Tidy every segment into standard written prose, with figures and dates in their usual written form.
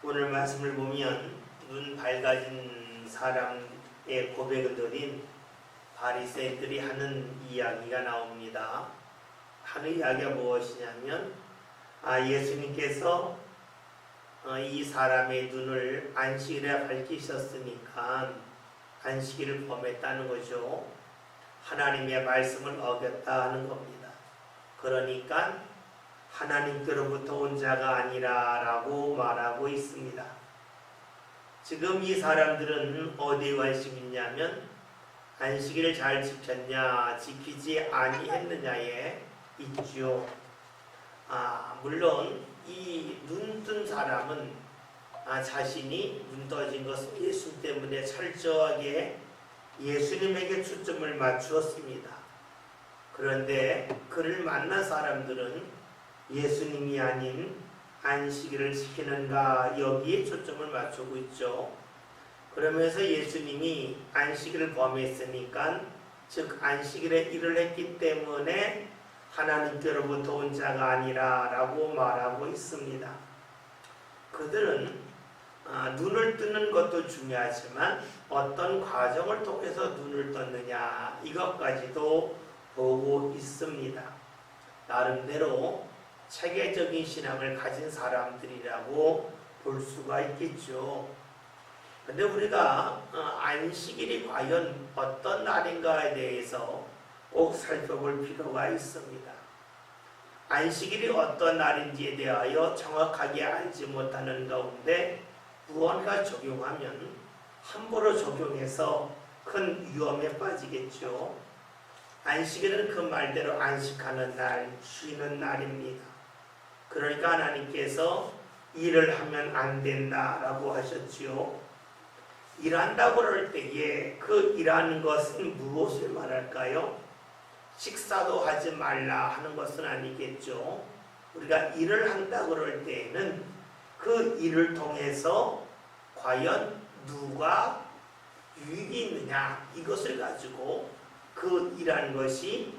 오늘 말씀을 보면 눈 밝아진 사람의 고백을 드린 바리새인들이 하는 이야기가 나옵니다. 하는 이야기가 무엇이냐면 예수님께서 이 사람의 눈을 안식일에 밝히셨으니까 안식일을 범했다는 거죠. 하나님의 말씀을 어겼다 하는 겁니다. 그러니까 하나님께로부터 온 자가 아니라 라고 말하고 있습니다. 지금 이 사람들은 어디에 관심이 있냐면 안식일을 잘 지켰냐 지키지 아니했느냐에 있죠. 물론 이 눈 뜬 사람은 자신이 눈 떠진 것은 예수 때문에 철저하게 예수님에게 초점을 맞추었습니다. 그런데 그를 만난 사람들은 예수님이 아닌 안식일을 지키는가 여기에 초점을 맞추고 있죠. 그러면서 예수님이 안식일을 범했으니까 즉 안식일에 일을 했기 때문에 하나님께로부터 온 자가 아니라 라고 말하고 있습니다. 그들은 눈을 뜨는 것도 중요하지만 어떤 과정을 통해서 눈을 떴느냐 이것까지도 보고 있습니다. 나름대로 체계적인 신앙을 가진 사람들이라고 볼 수가 있겠죠. 근데 우리가 안식일이 과연 어떤 날인가에 대해서 꼭 살펴볼 필요가 있습니다. 안식일이 어떤 날인지에 대하여 정확하게 알지 못하는 가운데 무언가 적용하면 함부로 적용해서 큰 위험에 빠지겠죠. 안식일은 그 말대로 안식하는 날, 쉬는 날입니다. 그러니까 하나님께서 일을 하면 안 된다라고 하셨지요. 일한다고 그럴 때에 그 일하는 것은 무엇을 말할까요? 식사도 하지 말라 하는 것은 아니겠죠. 우리가 일을 한다 그럴 때에는 그 일을 통해서 과연 누가 유익이 있느냐 이것을 가지고 그 일하는 것이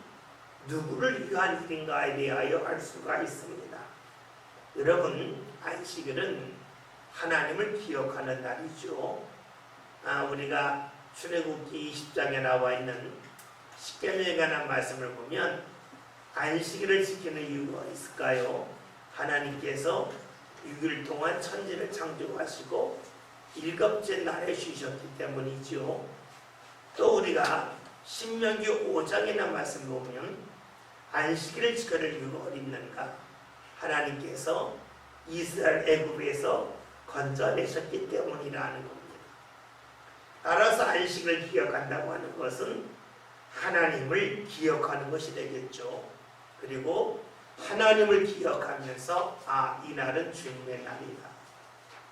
누구를 위한 일인가에 대하여 알 수가 있습니다. 여러분, 안식일은 하나님을 기억하는 날이죠. 우리가 출애굽기 20장에 나와 있는 십계명에 관한 말씀을 보면 안식일을 지키는 이유가 있을까요? 하나님께서 6일 동안 천지를 창조하시고 7째 날에 쉬셨기 때문이죠. 또 우리가 신명기 5장이나 말씀을 보면 안식일을 지킬 이유가 어디 있는가? 하나님께서 이스라엘 애굽에서 건져내셨기 때문이라는 겁니다. 따라서 안식을 기억한다고 하는 것은 하나님을 기억하는 것이 되겠죠. 그리고 하나님을 기억하면서 이날은 주님의 날이다.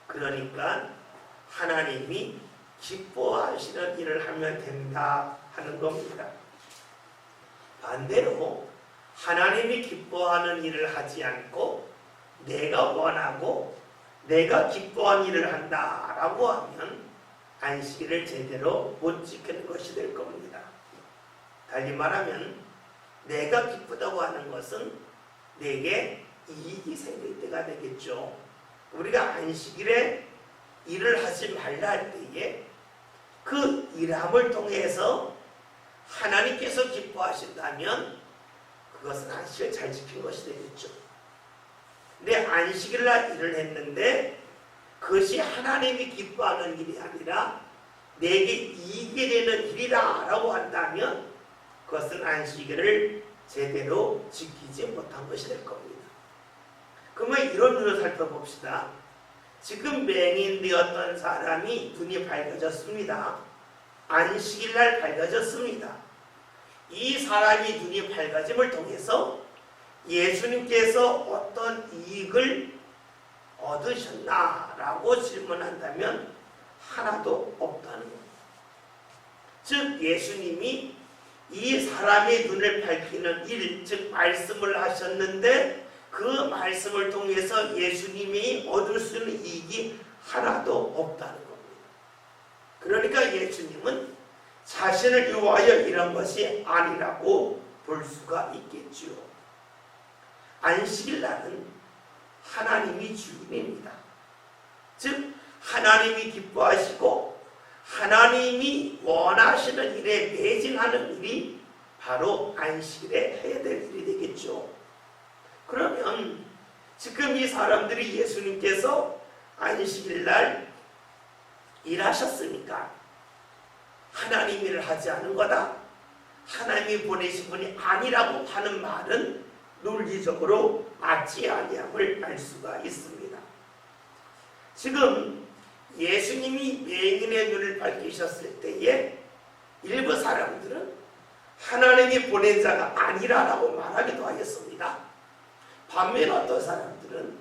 그러니까 하나님이 기뻐하시는 일을 하면 된다 하는 겁니다. 반대로 하나님이 기뻐하는 일을 하지 않고 내가 원하고 내가 기뻐하는 일을 한다라고 하면 안식일을 제대로 못 지키는 것이 될 겁니다. 달리 말하면 내가 기쁘다고 하는 것은 내게 이익이 생길 때가 되겠죠. 우리가 안식일에 일을 하지 말라 할 때에 그 일함을 통해서 하나님께서 기뻐하신다면 그것은 안식을 잘 지킨 것이 되겠죠. 근데 안식일날 일을 했는데 그것이 하나님이 기뻐하는 일이 아니라 내게 이익이 되는 일이다 라고 한다면 그것은 안식일을 제대로 지키지 못한 것이 될 겁니다. 그러면 이런 눈을 살펴봅시다. 지금 맹인되었던 사람이 눈이 밝아졌습니다. 안식일날 밝아졌습니다. 이 사람이 눈이 밝아짐을 통해서 예수님께서 어떤 이익을 얻으셨나라고 질문한다면 하나도 없다는 겁니다. 즉 예수님이 이 사람의 눈을 밝히는 일, 즉 말씀을 하셨는데 그 말씀을 통해서 예수님이 얻을 수 있는 이익이 하나도 없다는 겁니다. 그러니까 예수님은 자신을 위하여 이런 것이 아니라고 볼 수가 있겠지요. 안식일날은 하나님이 주인입니다. 즉 하나님이 기뻐하시고 하나님이 원하시는 일에 매진하는 일이 바로 안식일에 해야 될 일이 되겠죠. 그러면 지금 이 사람들이 예수님께서 안식일날 일하셨으니까 하나님 일을 하지 않은 거다, 하나님이 보내신 분이 아니라고 하는 말은 논리적으로 맞지 아니함을 알 수가 있습니다. 지금 예수님이 맹인의 눈을 밝히셨을 때에 일부 사람들은 하나님이 보낸 자가 아니라라고 말하기도 하였습니다. 반면 어떤 사람들은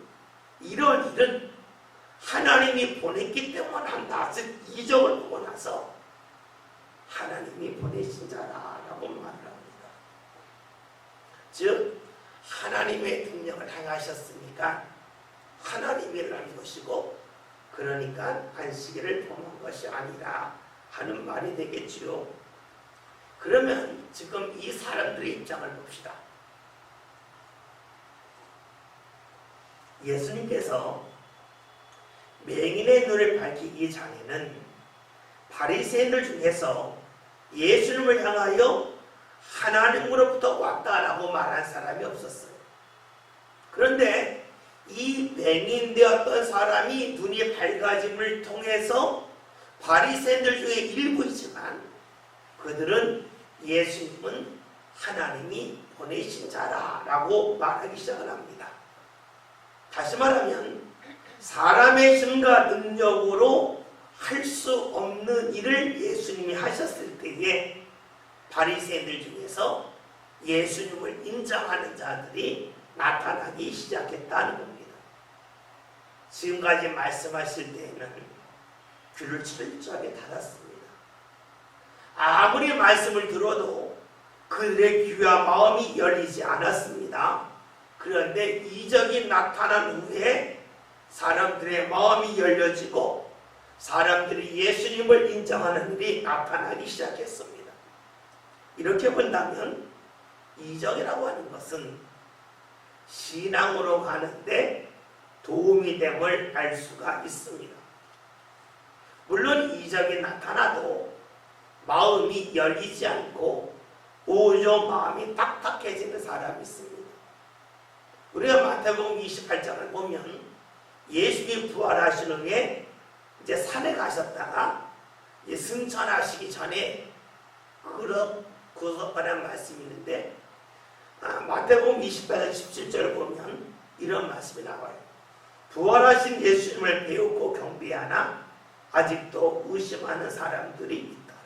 이런 일은 하나님이 보냈기 때문에 한다, 즉 이적을 보고 나서 하나님이 보내신 자라고 말을 합니다. 즉 하나님의 능력을 행하셨으니까 하나님이 일을 한 것이고, 그러니까 안식일을 범한 것이 아니라 하는 말이 되겠지요. 그러면 지금 이 사람들의 입장을 봅시다. 예수님께서 맹인의 눈을 밝히기 전에는 바리새인들 중에서 예수님을 향하여 하나님으로부터 왔다라고 말한 사람이 없었어요. 그런데 이 맹인되었던 사람이 눈이 밝아짐을 통해서 바리새인들 중에 일부이지만 그들은 예수님은 하나님이 보내신 자라고 말하기 시작을 합니다. 다시 말하면 사람의 힘과 능력으로 할 수 없는 일을 예수님이 하셨을 때에 바리새인들 중에서 예수님을 인정하는 자들이 나타나기 시작했다는 겁니다. 지금까지 말씀하실 때에는 귀를 철저하게 닫았습니다. 아무리 말씀을 들어도 그들의 귀와 마음이 열리지 않았습니다. 그런데 이적이 나타난 후에 사람들의 마음이 열려지고 사람들이 예수님을 인정하는 일이 나타나기 시작했습니다. 이렇게 본다면 이적이라고 하는 것은 신앙으로 가는데 도움이 됨을 알 수가 있습니다. 물론 이적이 나타나도 마음이 열리지 않고 오히려 마음이 딱딱해지는 사람이 있습니다. 우리가 마태복음 28장을 보면 예수님이 부활하신 후에 이제 산에 가셨다가 이제 승천하시기 전에 그런 말씀이 있는데, 마태복음 28장 17절을 보면 이런 말씀이 나와요. 부활하신 예수님을 배우고 경배하나 아직도 의심하는 사람들이 있더라.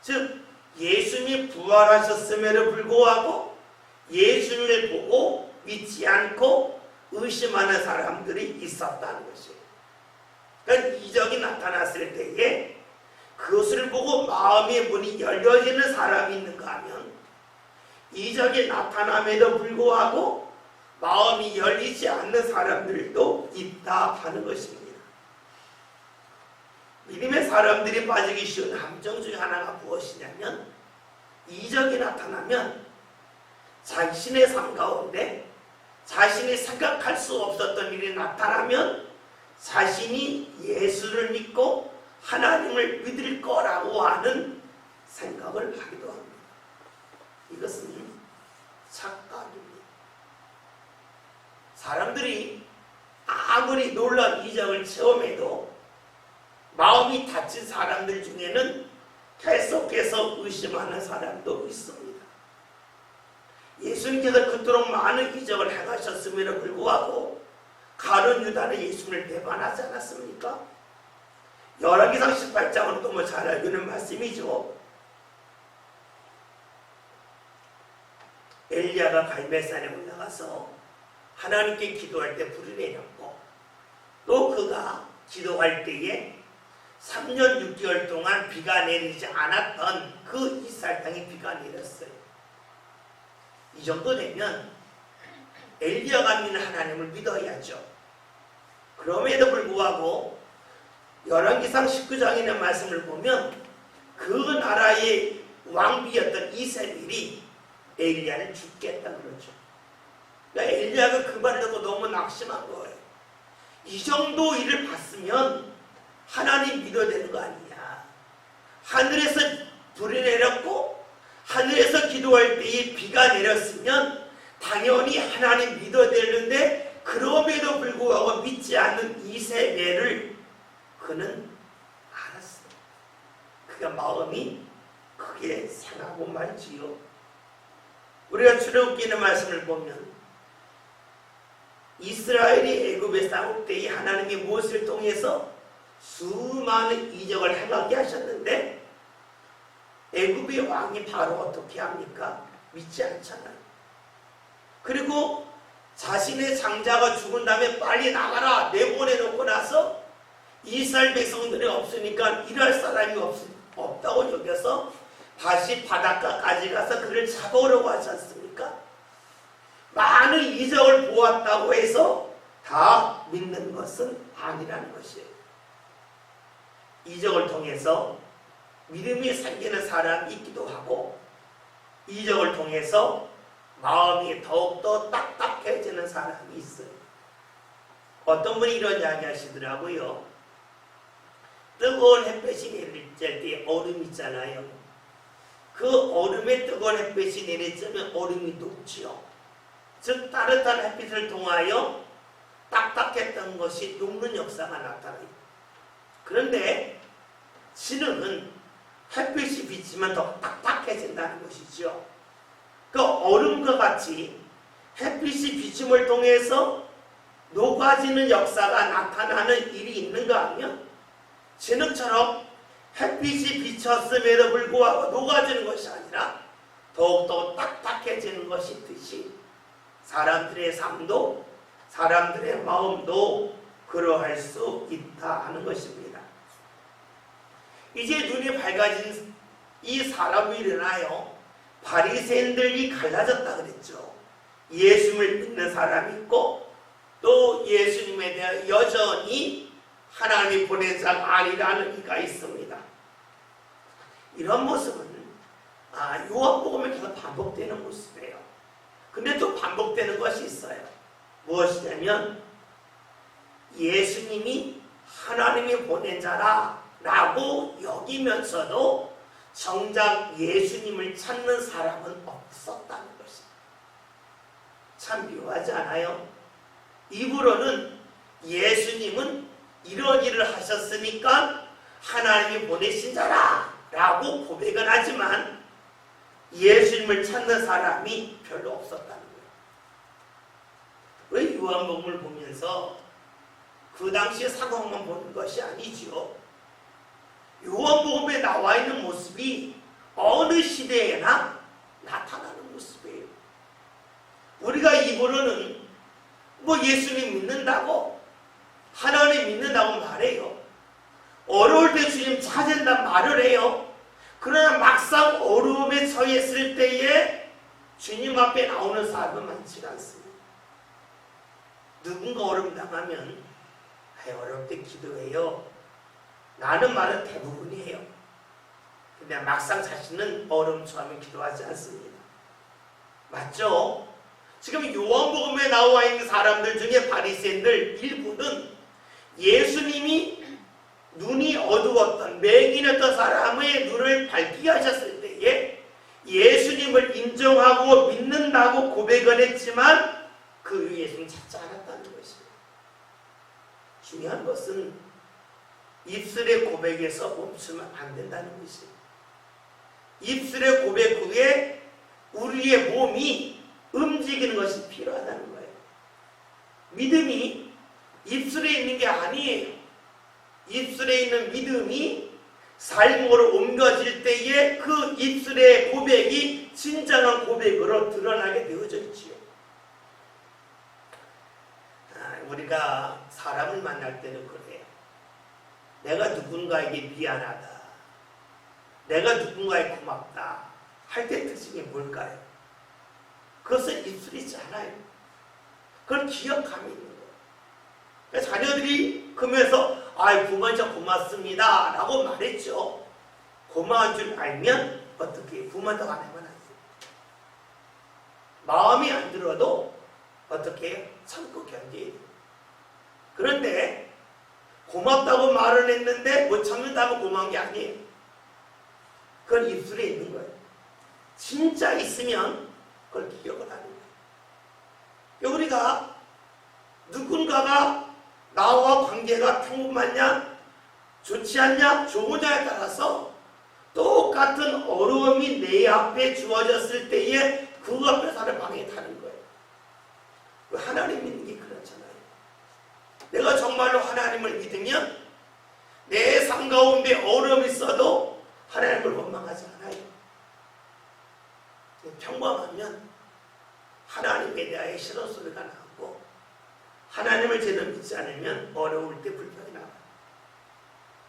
즉 예수님이 부활하셨음에도 불구하고 예수님을 보고 믿지 않고 의심하는 사람들이 있었다는 것이에요. 그러니까 이적이 나타났을 때에 그것을 보고 마음의 문이 열려지는 사람이 있는가 하면 이적이 나타남에도 불구하고 마음이 열리지 않는 사람들도 있다 하는 것입니다. 믿음의 사람들이 빠지기 쉬운 함정 중에 하나가 무엇이냐면, 이적이 나타나면 자신의 삶 가운데 자신이 생각할 수 없었던 일이 나타나면 자신이 예수를 믿고 하나님을 믿을 거라고 하는 생각을 하기도 합니다. 이것은 착각입니다. 사람들이 아무리 놀라운 이적을 체험해도 마음이 닫힌 사람들 중에는 계속해서 의심하는 사람도 있습니다. 예수님께서 그토록 많은 이적을 행하셨음에도 불구하고 가룟 유다는 예수님을 배반하지 않았습니까? 열왕기상 18장은 또 잘 알고 있는 말씀이죠. 엘리야가 갈멜산에 올라가서 하나님께 기도할 때 불이 내렸고, 또 그가 기도할 때에 3년 6개월 동안 비가 내리지 않았던 그 이스라엘 땅에 비가 내렸어요. 이 정도 되면 엘리야가 믿는 하나님을 믿어야죠. 그럼에도 불구하고 열왕기상 19장에 있는 말씀을 보면 그 나라의 왕비였던 이세벨이 엘리야를 죽겠다 그러죠. 그러니까 엘리야가 그 말을 듣고 너무 낙심한 거예요. 이 정도 일을 봤으면 하나님 믿어야 되는 거 아니냐. 하늘에서 불이 내렸고 하늘에서 기도할 때에 비가 내렸으면 당연히 하나님 믿어야 되는데 그럼에도 불구하고 믿지 않는 이세벨을 그는 알았어. 그가 마음이 크게 상하고 말지요. 우리가 출애굽기의 말씀을 보면 이스라엘이 애굽에 싸울 때에 하나님이 모세를 통해서 수많은 이적을 행하게 하셨는데 애굽의 왕이 바로 어떻게 합니까? 믿지 않잖아요. 그리고 자신의 장자가 죽은 다음에 빨리 나가라 내보내놓고 나서 이스라엘 백성들이 없으니까 일할 사람이 없다고 여겨서 다시 바닷가까지 가서 그를 잡아오려고 하지 않습니까? 많은 이적을 보았다고 해서 다 믿는 것은 아니라는 것이에요. 이적을 통해서 믿음이 생기는 사람이 있기도 하고 이적을 통해서 마음이 더욱더 딱딱해지는 사람이 있어요. 어떤 분이 이런 이야기 하시더라고요. 뜨거운 햇볕이 내릴 때 얼음 있잖아요. 그 얼음에 뜨거운 햇빛이 내리쬐면 얼음이 녹지요. 즉 따뜻한 햇빛을 통하여 딱딱했던 것이 녹는 역사가 나타나요. 그런데 진흙은 햇빛이 비치면 더 딱딱해진다는 것이죠. 그 얼음과 같이 햇빛이 비침을 통해서 녹아지는 역사가 나타나는 일이 있는가 하면 진흙처럼 햇빛이 비쳤음에도 불구하고 녹아지는 것이 아니라 더욱더 딱딱해지는 것이 있듯이 사람들의 삶도 사람들의 마음도 그러할 수 있다 하는 것입니다. 이제 눈이 밝아진 이 사람이 일어나요. 바리새인들이 갈라졌다 그랬죠. 예수님을 믿는 사람이 있고 또 예수님에 대해 여전히 하나님이 보낸 자가 아니라는 이가 있습니다. 이런 모습은 요한복음에 계속 반복되는 모습이에요. 근데 또 반복되는 것이 있어요. 무엇이냐면 예수님이 하나님이 보낸 자라라고 여기면서도 정작 예수님을 찾는 사람은 없었다는 것입니다. 참 묘하지 않아요? 입으로는 예수님은 이런 일을 하셨으니까 하나님이 보내신 자라라고 고백은 하지만 예수님을 찾는 사람이 별로 없었다는 거예요. 왜 요한복음을 보면서 그 당시의 상황만 보는 것이 아니지요. 요한복음에 나와 있는 모습이 어느 시대에나 나타나는 모습이에요. 우리가 입으로는 예수님 믿는다고 하나님 믿는다고 말해요. 어려울 때 주님 찾은다 말을 해요. 그러나 막상 어려움에 처했을 때에 주님 앞에 나오는 사람은 많지가 않습니다. 누군가 어려움 당하면 어려울 때 기도해요. 라는 말은 대부분이에요. 근데 막상 자신은 어려움 처하면 기도하지 않습니다. 맞죠? 지금 요한복음에 나와 있는 사람들 중에 바리새인들 일부는 예수님이 눈이 어두웠던 맹인이었던 사람의 눈을 밝히게 하셨을 때에 예수님을 인정하고 믿는다고 고백을 했지만 그 예수님 찾지 않았다는 것입니다. 중요한 것은 입술의 고백에서 멈추면 안 된다는 것입니다. 입술의 고백 후에 우리의 몸이 움직이는 것이 필요하다는 거예요. 믿음이 입술에 있는 게 아니에요. 입술에 있는 믿음이 삶으로 옮겨질 때에 그 입술의 고백이 진정한 고백으로 드러나게 되어져 있지요. 우리가 사람을 만날 때는 그래요. 내가 누군가에게 미안하다, 내가 누군가에게 고맙다 할 때 특징이 뭘까요? 그것은 입술이지 않아요. 그걸 기억함이 있는 거예요. 자녀들이 그러면서 부모님 저 고맙습니다 라고 말했죠. 고마운 줄 알면 어떻게 부모한테 안 하면 안 돼요. 마음이 안 들어도 어떻게 참고 견뎌야 돼요. 그런데 고맙다고 말을 했는데 못 참는다면 고마운 게 아니에요. 그건 입술에 있는 거예요. 진짜 있으면 그걸 기억을 하는 거예요. 우리가 누군가가 나와 관계가 평범하냐 좋지 않냐 좋으냐에 따라서 똑같은 어려움이 내 앞에 주어졌을 때에 그 앞에 사는 방향이 다른 거예요. 하나님 믿는 게 그렇잖아요. 내가 정말로 하나님을 믿으면 내 삶 가운데 어려움이 있어도 하나님을 원망하지 않아요. 평범하면 하나님에 대하여 싫은 소리가 나오고 하나님을 제대로 믿지 않으면 어려울 때 불평이 나와요.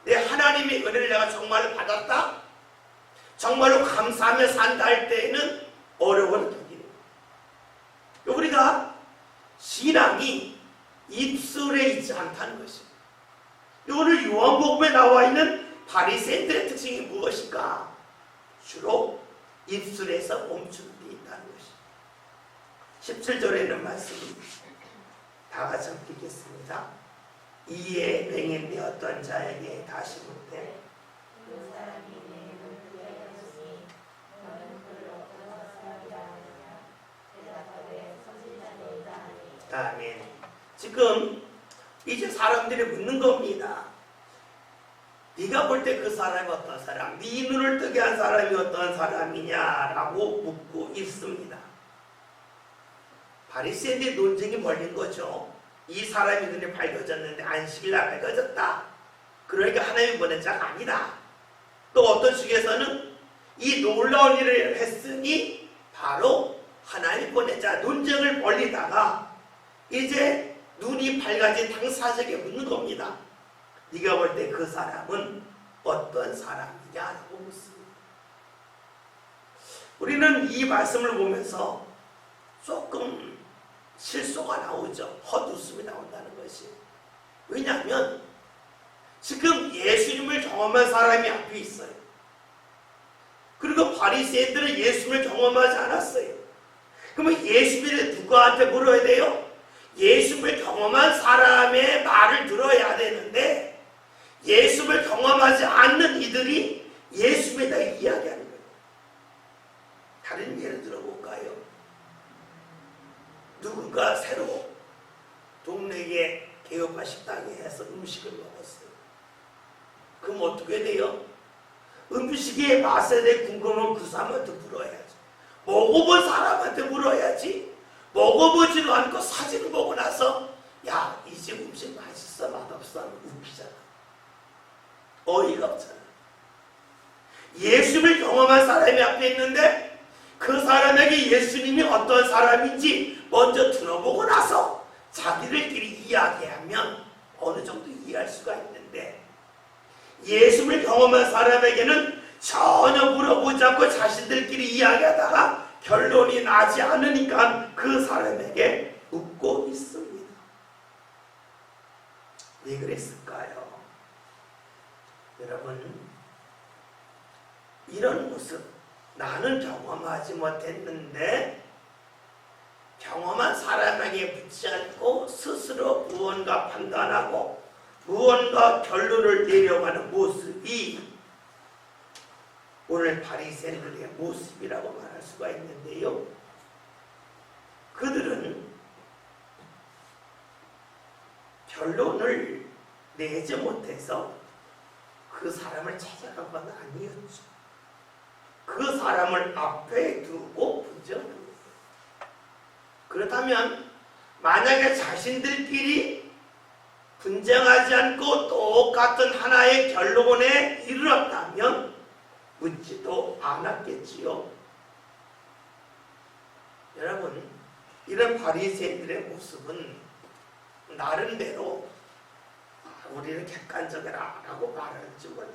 내 하나님의 은혜를 내가 정말로 받았다? 정말로 감사하며 산다 할 때에는 어려움을 겪이는 거예요. 우리가 신앙이 입술에 있지 않다는 것입니다. 오늘 요한복음에 나와 있는 바리새인들의 특징이 무엇인가? 주로 입술에서 멈추는 데 있다는 것입니다. 17절에는 말씀이 다 같이 함께 읽겠습니다. 이에 맹인되었던 자에게 다시 묻되 아멘. 지금 이제 사람들이 묻는 겁니다. 네가 볼 때 그 사람이 어떤 사람, 네 눈을 뜨게 한 사람이 어떤 사람이냐라고 묻고 있습니다. 바리새인들의 논쟁이 멀린 거죠. 이 사람이 눈에 밝혀졌는데 안식일날 밝혀졌다. 그러니까 하나님이 보낸 자가 아니다. 또 어떤 측에서는 이 놀라운 일을 했으니 바로 하나님이 보낸 자 논쟁을 벌리다가 이제 눈이 밝아진 당사자에게 묻는 겁니다. 네가 볼 때 그 사람은 어떤 사람이냐라고 묻습니다. 우리는 이 말씀을 보면서 조금 실소가 나오죠. 헛웃음이 나온다는 것이. 왜냐하면 지금 예수님을 경험한 사람이 앞에 있어요. 그리고 바리새인들은 예수님을 경험하지 않았어요. 그러면 예수님을 누구한테 물어야 돼요? 예수님을 경험한 사람의 말을 들어야 되는데 예수님을 경험하지 않는 이들이 예수님에 대해 이야기하는 거예요. 다른 예를 들어볼까요? 누군가 새로 동네에 개업한 식당에 해서 음식을 먹었어요. 그럼 어떻게 돼요? 음식의 맛에 대해 궁금하면 그 사람한테 물어야지. 먹어본 사람한테 물어야지. 먹어보지도 않고 사진을 보고 나서 야, 이 집 음식 맛있어 맛없어 하면 웃기잖아. 어이가 없잖아. 예수님을 경험한 사람이 앞에 있는데 그 사람에게 예수님이 어떤 사람인지 먼저 들어보고 나서 자기들끼리 이야기하면 어느 정도 이해할 수가 있는데 예수님을 경험한 사람에게는 전혀 물어보지 않고 자신들끼리 이야기하다가 결론이 나지 않으니까 그 사람에게 묻고 있습니다. 왜 그랬을까요? 여러분, 이런 모습 나는 경험하지 못했는데 경험한 사람에게 묻지 않고 스스로 무언가 판단하고 무언가 결론을 내려가는 모습이 오늘 바리새인들의 모습이라고 말할 수가 있는데요. 그들은 결론을 내지 못해서 그 사람을 찾아간 건 아니었죠. 그 사람을 앞에 두고 분쟁하는 거예요. 그렇다면 만약에 자신들끼리 분쟁하지 않고 똑같은 하나의 결론에 이르렀다면 묻지도 않았겠지요. 여러분, 이런 바리새인들의 모습은 나름대로 우리는 객관적이라고 말할지 몰라요.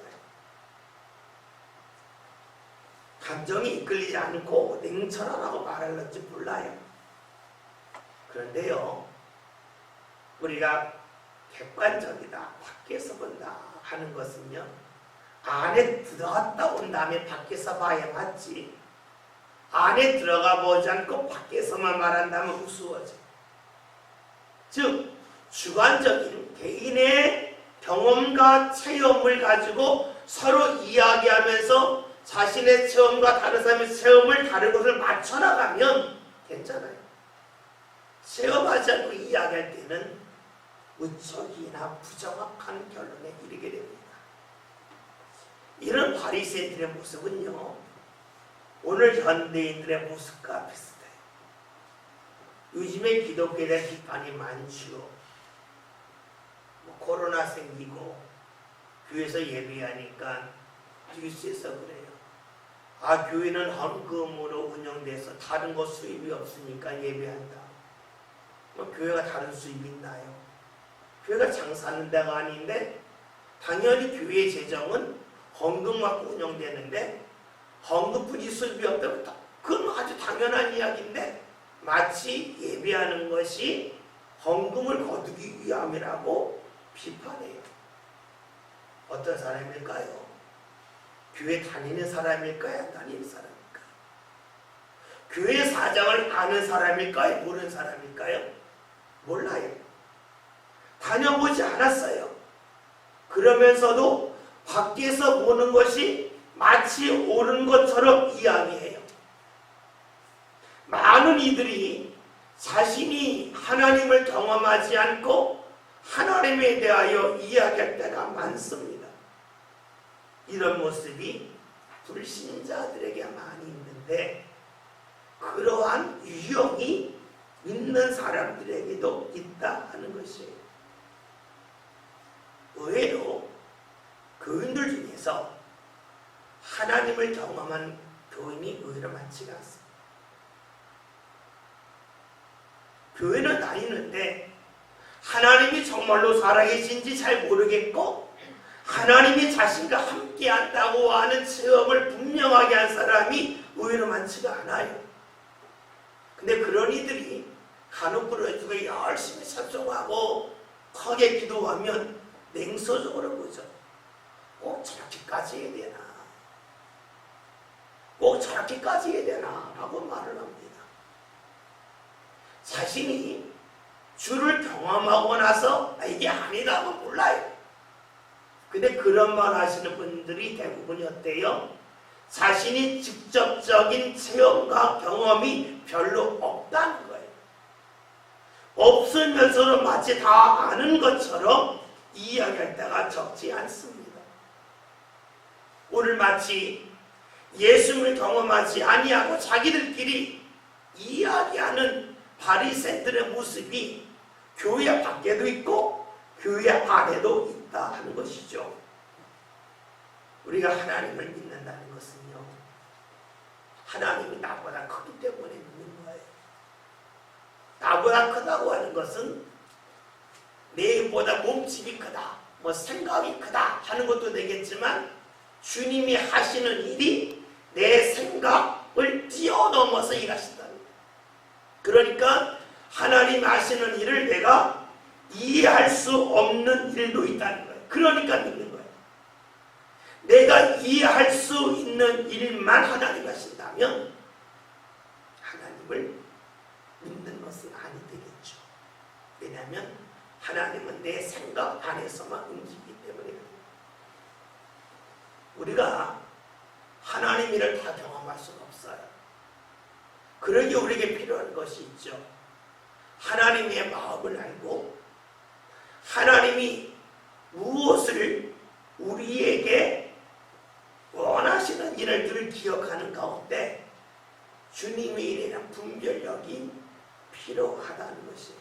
감정이 이끌리지 않고 냉철하다고 말할지 몰라요. 그런데요, 우리가 객관적이다, 밖에서 본다 하는 것은요, 안에 들어갔다 온 다음에 밖에서 봐야 맞지. 안에 들어가 보지 않고 밖에서만 말한다면 우스워져. 즉 주관적인 개인의 경험과 체험을 가지고 서로 이야기하면서 자신의 체험과 다른 사람의 체험을 다른 것을 맞춰나가면 괜찮아요. 체험하지 않고 이야기할 때는 무척이나 부정확한 결론에 이르게 됩니다. 이런 바리새인들의 모습은요, 오늘 현대인들의 모습과 비슷해요. 요즘에 기독교에 대한 비판이 많죠. 코로나 생기고 교회에서 예배하니까 뉴스에서 그래요. 아, 교회는 헌금으로 운영돼서 다른 거 수입이 없으니까 예배한다. 교회가 다른 수입이 있나요? 교회가 장사하는 데가 아닌데 당연히 교회 재정은 헌금 받고 운영되는데 헌금뿐이 수입이 없다면 그건 아주 당연한 이야기인데 마치 예배하는 것이 헌금을 거두기 위함이라고 비판해요. 어떤 사람일까요? 교회 다니는 사람일까요? 안 다니는 사람일까요? 교회 사정을 아는 사람일까요? 모르는 사람일까요? 몰라요. 다녀보지 않았어요. 그러면서도 밖에서 보는 것이 마치 옳은 것처럼 이야기해요. 많은 이들이 자신이 하나님을 경험하지 않고 하나님에 대하여 이야기할 때가 많습니다. 이런 모습이 불신자들에게 많이 있는데 그러한 유형이 믿는 사람들에게도 있다 하는 것이에요. 의외로 교인들 중에서 하나님을 경험한 교인이 의외로 많지가 않습니다. 교회는 다니는데 하나님이 정말로 살아계신지 잘 모르겠고 하나님이 자신과 함께한다고 하는 체험을 분명하게 한 사람이 의외로 많지가 않아요. 근데 그런 이들이 간혹 부러지고 열심히 찬송하고 크게 기도하면 냉소적으로 보죠. 꼭 저렇게까지 해야 되나? 꼭 저렇게까지 해야 되나? 라고 말을 합니다. 자신이 주를 경험하고 나서 이게 아니라고 몰라요. 근데 그런 말 하시는 분들이 대부분이 어때요? 자신이 직접적인 체험과 경험이 별로 없다는 거예요. 없으면서도 마치 다 아는 것처럼 이야기할 때가 적지 않습니다. 오늘 마치 예수님을 경험하지 아니하고 자기들끼리 이야기하는 바리새인들의 모습이 교회 밖에도 있고 교회 안에도 있다 하는 것이죠. 우리가 하나님을 믿는다는 것은요, 하나님이 나보다 크기 때문에 믿는 거예요. 나보다 크다고 하는 것은 내보다 몸집이 크다, 생각이 크다 하는 것도 되겠지만 주님이 하시는 일이 내 생각을 뛰어넘어서 일하신다는 거예요. 그러니까 하나님 하시는 일을 내가 이해할 수 없는 일도 있다는 거예요. 그러니까 믿는 거예요. 내가 이해할 수 있는 일만 하나님 하신다면 하나님을 믿는 것은 아니 되겠죠. 왜냐하면 하나님은 내 생각 안에서만 움직이기 때문에 우리가 하나님 일을 다 경험할 수는 없어요. 그러기 우리에게 필요한 것이 있죠. 하나님의 마음을 알고 하나님이 무엇을 우리에게 원하시는 일을 늘 기억하는 가운데 주님의 일에 대한 분별력이 필요하다는 것이에요.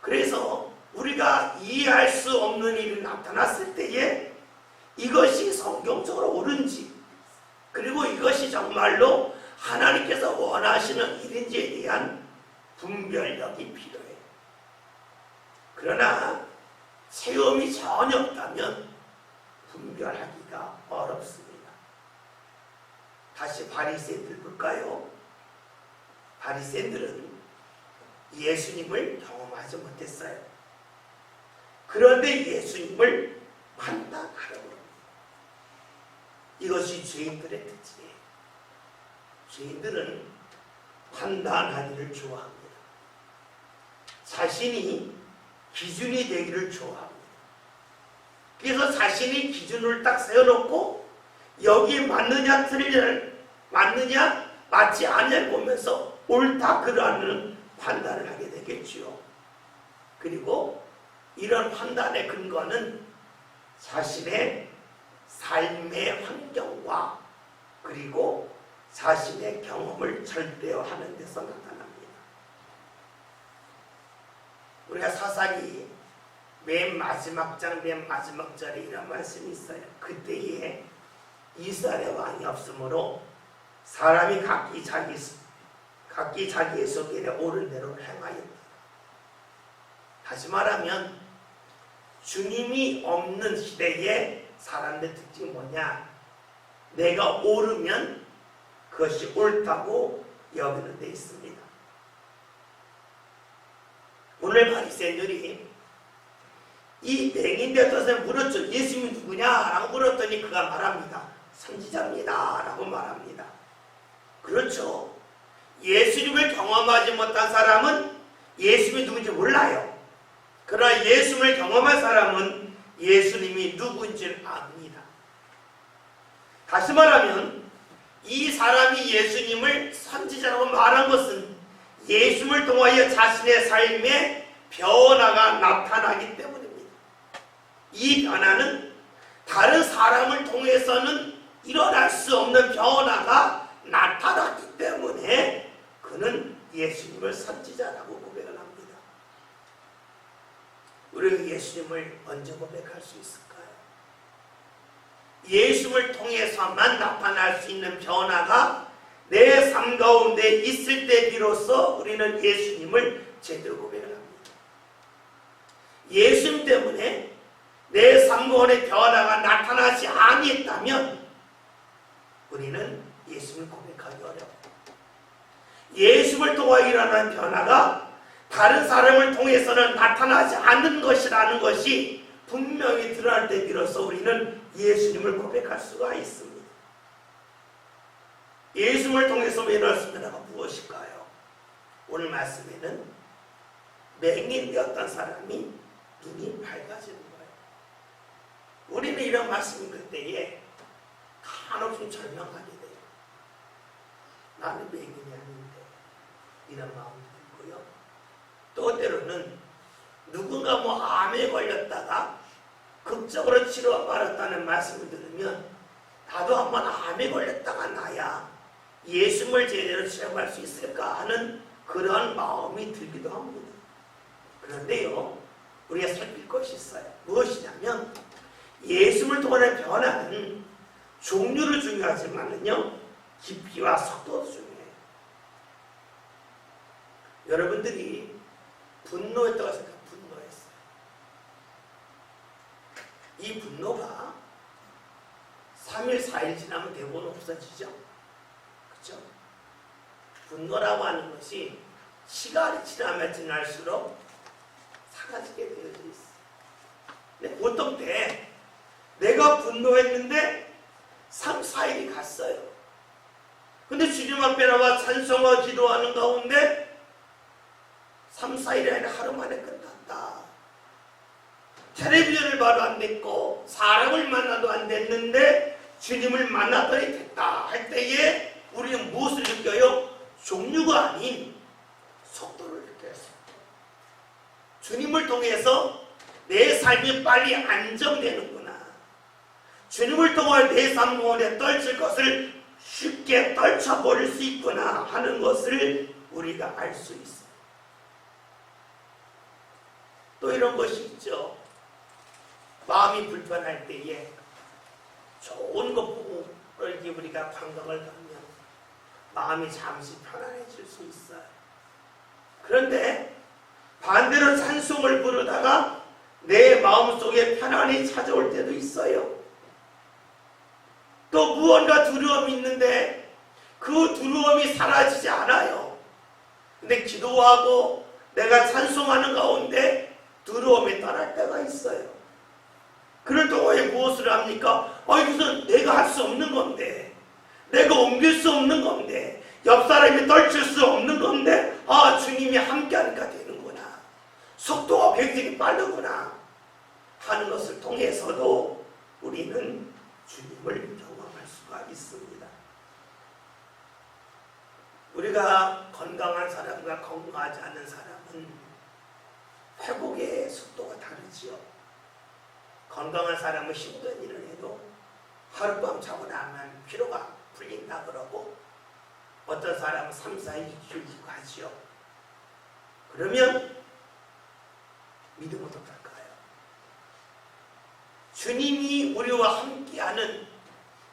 그래서 우리가 이해할 수 없는 일이 나타났을 때에 이것이 성경적으로 옳은지 그리고 이것이 정말로 하나님께서 원하시는 일인지에 대한 분별력이 필요해요. 그러나 체험이 전혀 없다면 분별하기가 어렵습니다. 다시 바리새인들 볼까요? 바리새인들은 예수님을 경험하지 못했어요. 그런데 예수님을 판단하려고 합니다. 이것이 죄인들의 특징이에요. 죄인들은 판단하기를 좋아합니다. 자신이 기준이 되기를 좋아합니다. 그래서 자신이 기준을 딱 세워놓고 여기에 맞느냐 맞느냐 맞지 않냐를 보면서 옳다 그러하는 판단을 하게 되겠지요. 그리고 이런 판단의 근거는 자신의 삶의 환경과 그리고 자신의 경험을 절대화하는 데서 나타납니다. 우리가 사사기 맨 마지막 장 맨 마지막 절에 이런 말씀이 있어요. 그때에 이스라엘의 왕이 없으므로 사람이 각기 자기의 속에 옳은 대로 행하였다. 다시 말하면 주님이 없는 시대에 사람들의 특징이 뭐냐? 내가 옳으면 그것이 옳다고 여기는 데 있습니다. 오늘 바리새인들이 이 맹인의 뜻을 물었죠. 예수님이 누구냐? 라고 물었더니 그가 말합니다. 선지자입니다. 라고 말합니다. 그렇죠. 예수님을 경험하지 못한 사람은 예수님이 누군지 몰라요. 그러나 예수님을 경험한 사람은 예수님이 누군지를 압니다. 다시 말하면 이 사람이 예수님을 선지자라고 말한 것은 예수님을 통하여 자신의 삶에 변화가 나타나기 때문입니다. 이 변화는 다른 사람을 통해서는 일어날 수 없는 변화가 나타났기 때문에 그는 예수님을 선지자라고 고백을 합니다. 우리가 예수님을 언제 고백할 수 있을까요? 예수님을 통해서만 나타날 수 있는 변화가 내 삶 가운데 있을 때 비로소 우리는 예수님을 제대로 고백을 합니다. 예수님 때문에 내 삶 가운데 변화가 나타나지 아니했다면 우리는 예수님을 고백하기 어렵다. 예수님을 통해 일어나는 변화가 다른 사람을 통해서는 나타나지 않는 것이라는 것이 분명히 드러날 때 비로소 우리는 예수님을 고백할 수가 있습니다. 예수님을 통해서 일어날 수 있는 변화가 무엇일까요? 오늘 말씀에는 맹인되었던 사람이 눈이 밝아지는 거예요. 우리는 이런 말씀 읽을 때에 한없이 절망하게 돼요. 나는 맹인이 아닌데 이런 마음이 들고요. 또 때로는 누군가 암에 걸렸다가 극적으로 치료받았다는 말씀을 들으면 나도 한번 암에 걸렸다가 나야 예수님을 제대로 체험할 수 있을까 하는 그런 마음이 들기도 합니다. 그런데요, 우리가 살필 것이 있어요. 무엇이냐면 예수님을 통한 변화는 종류를 중요하지만은요, 깊이와 속도도 중요해요. 여러분들이 분노했다고 생각하면 분노했어요. 이 분노가 3일, 4일 지나면 대부분 없어지죠. 그렇죠? 분노라고 하는 것이 시간이 지나면 지날수록 사라지게 되어져 있어요. 근데 보통 때 내가 분노했는데 3, 4일이 갔어요. 근데 주님 앞에 나와 찬송과 기도하는 가운데 3, 4일이 아니라 하루 만에 끝났다. 텔레비전을 봐도 안 됐고 사람을 만나도 안 됐는데 주님을 만났더니 됐다 할 때에 우리는 무엇을 느껴요? 종류가 아닌 속도를 느껴요. 주님을 통해서 내 삶이 빨리 안정되는구나. 주님을 통해 내 삶 가운데 떨칠 것을 쉽게 떨쳐버릴 수 있구나 하는 것을 우리가 알 수 있어요. 또 이런 것이 있죠. 마음이 불편할 때에 좋은 것 보고 이렇게 우리가 관광을 가면 마음이 잠시 편안해질 수 있어요. 그런데 반대로 찬송을 부르다가 내 마음속에 편안이 찾아올 때도 있어요. 또 무언가 두려움이 있는데 그 두려움이 사라지지 않아요. 근데 기도하고 내가 찬송하는 가운데 두려움이 떠날 때가 있어요. 그럴 경우에 무엇을 합니까? 이것은 내가 할 수 없는 건데, 내가 옮길 수 없는 건데, 옆 사람이 떨칠 수 없는 건데, 주님이 함께하니까 되는구나. 속도가 굉장히 빠르구나 하는 것을 통해서도 우리는 주님을 경험할 수가 있습니다. 우리가 건강한 사람과 건강하지 않은 사람은 회복의 속도가 다르지요. 건강한 사람은 힘든 일을 해도 하룻밤 자고 나면 피로가 풀린다 그러고 어떤 사람은 3, 4일 길기도 하지요. 그러면 믿음은 어떨까요? 주님이 우리와 함께하는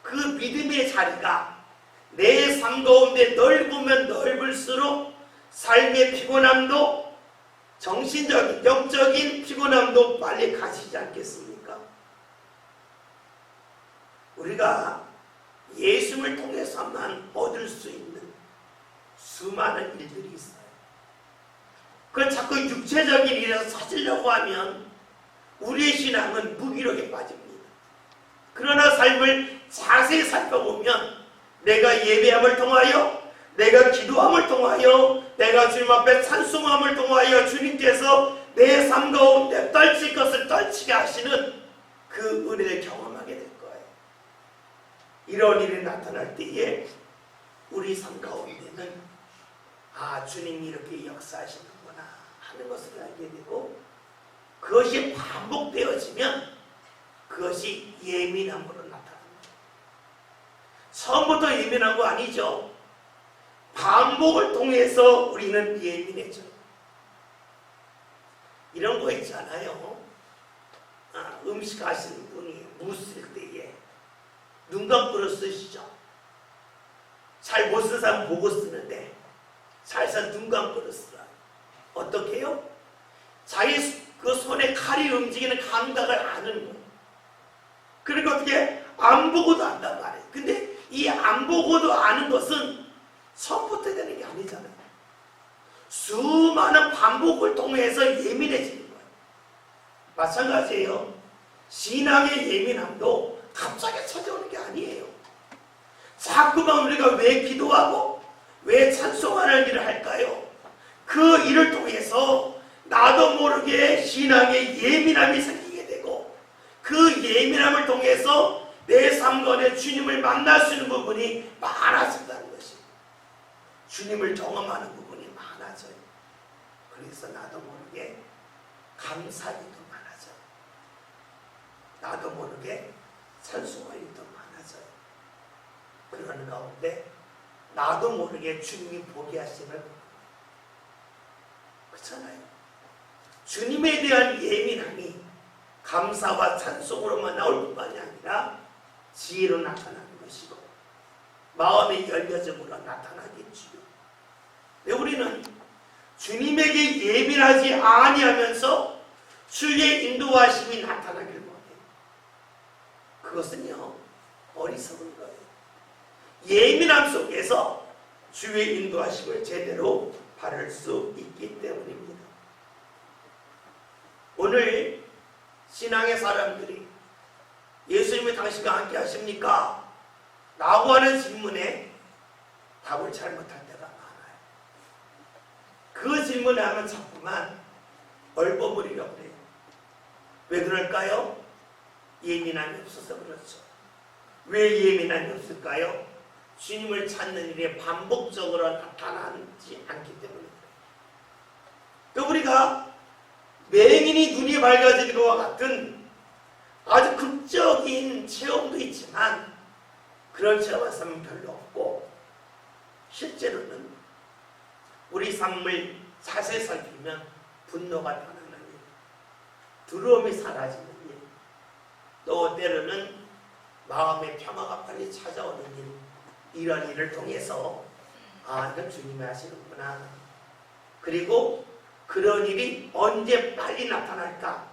그 믿음의 자리가 내 삶 가운데 넓으면 넓을수록 삶의 피곤함도 정신적인, 영적인 피곤함도 빨리 가시지 않겠습니까? 우리가 예수를 통해서만 얻을 수 있는 수많은 일들이 있어요. 그걸 자꾸 육체적인 일에서 찾으려고 하면 우리의 신앙은 무기력에 빠집니다. 그러나 삶을 자세히 살펴보면 내가 예배함을 통하여, 내가 기도함을 통하여, 내가 주님 앞에 찬송함을 통하여 주님께서 내 삶 가운데 떨칠 것을 떨치게 하시는 그 은혜를 경험하게 될 거예요. 이런 일이 나타날 때에 우리 삶 가운데는 주님이 이렇게 역사하시는구나 하는 것을 알게 되고, 그것이 반복되어지면 그것이 예민함으로 나타납니다. 처음부터 예민한 거 아니죠. 반복을 통해서 우리는 예민해져요. 이런 거 있잖아요. 음식 하시는 분이 무 쓸 때에 눈 감고를 쓰시죠. 잘 못 쓰는 사람 보고 쓰는데 잘 써서 눈 감고를 쓰라. 어떻게 해요? 자기 그 손에 칼이 움직이는 감각을 아는 거예요. 그러니까 어떻게 안 보고도 안단 말이에요. 근데 이 안 보고도 아는 것은 처음부터 되는 게 아니잖아요. 수많은 반복을 통해서 예민해지는 거예요. 마찬가지예요. 신앙의 예민함도 갑자기 찾아오는 게 아니에요. 자꾸만 우리가 왜 기도하고 왜 찬송하는 일을 할까요? 그 일을 통해서 나도 모르게 신앙의 예민함이 생기게 되고, 그 예민함을 통해서 내 삶 가운데 주님을 만날 수 있는 부분이 많아진다는 것입니다. 주님을 경험하는 부분이 많아져요. 그래서 나도 모르게 감사 일도 많아져요. 나도 모르게 찬송할 일도 많아져요. 그러는 가운데 나도 모르게 주님이 보게 하시는, 그렇잖아요. 주님에 대한 예민함이 감사와 찬송으로만 나올 뿐만이 아니라 지혜로 나타나는 것이고 마음의 열려짐으로 나타나겠지요. 우리는 주님에게 예민하지 아니하면서 주의 인도하심이 나타나길 원해요. 그것은요, 어리석은 거예요. 예민함 속에서 주의 인도하심을 제대로 바를 수 있기 때문입니다. 오늘 신앙의 사람들이 예수님이 당신과 함께 하십니까? 라고 하는 질문에 답을 잘 못할 때가 많아요. 그 질문을 하면 자꾸만 얼버무리려고 해요. 왜 그럴까요? 예민함이 없어서 그렇죠. 왜 예민함이 없을까요? 주님을 찾는 일에 반복적으로 나타나지 않기 때문에 그래요. 우리가 맹인이 눈이 밝아지는 것과 같은 아주 극적인 체험도 있지만 그런 체험한 사람은 별로 없고, 실제로는 우리 삶을 자세히 살피면 분노가 떠나는 일, 두려움이 사라지는 일, 또 때로는 마음의 평화가 빨리 찾아오는 일, 이런 일을 통해서 이건 주님이 하시는구나. 그리고 그런 일이 언제 빨리 나타날까?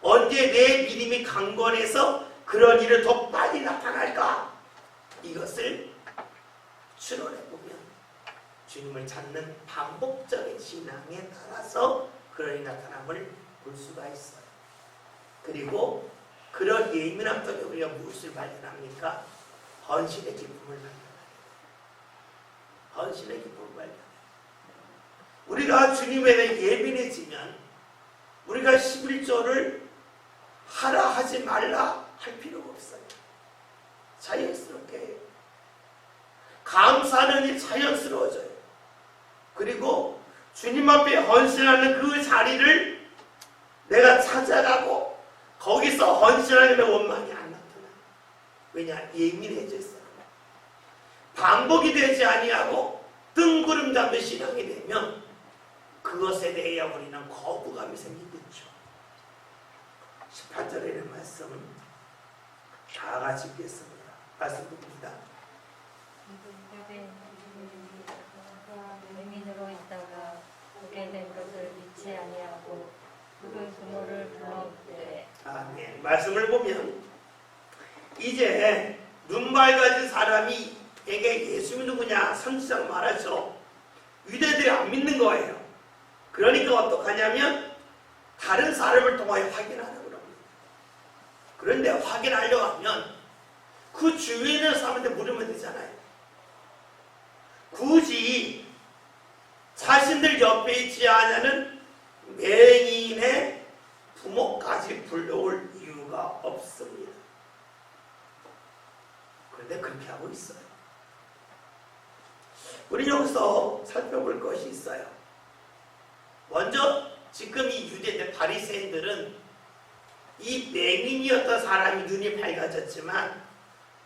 언제 내 믿음이 강건해서 그런 일을 더 빨리 나타날까? 이것을 추론해보면 주님을 찾는 반복적인 신앙에 따라서 그런 일이 나타남을 볼 수가 있어요. 그리고 그런 예민함 때문에 우리가 무엇을 발견합니까? 헌신의 기쁨을 발견합니다. 헌신의 기쁨을 발견합니다. 우리가 주님에 대해 예민해지면 우리가 11조를 하라 하지 말라 할 필요가 없어요. 자연스럽게 해요. 감사하는 일 자연스러워져요. 그리고 주님 앞에 헌신하는 그 자리를 내가 찾아가고 거기서 헌신하는 원망이 안 나타나요. 왜냐? 예민해져 있어요. 반복이 되지 아니하고 뜬구름 잡는 신앙이 되면 그것에 대해 우리는 거부감이 생기겠죠. 18절에 있는 말씀은 다 같이 읽겠습니다. 말씀드립니다. 맹인으로 있다가 보게 된 것을 믿지 아니하고 그 부모를 불러오되. 아멘. 말씀을 보면 이제 눈 밝아진 사람이 에게 예수님이 누구냐 선지자로 말하죠. 유대들이 안 믿는 거예요. 그러니까 어떡하냐면 다른 사람을 통하여 확인하는 겁니다. 그런데 확인하려고 하면 그 주위에 있는 사람한테 물으면 되잖아요. 굳이 자신들 옆에 있지 않은 맹인의 부모까지 불러올 이유가 없습니다. 그런데 그렇게 하고 있어요. 우리 여기서 살펴볼 것이 있어요. 먼저 지금 이 유대인들 바리새인들은 이 맹인이었던 사람이 눈이 밝아졌지만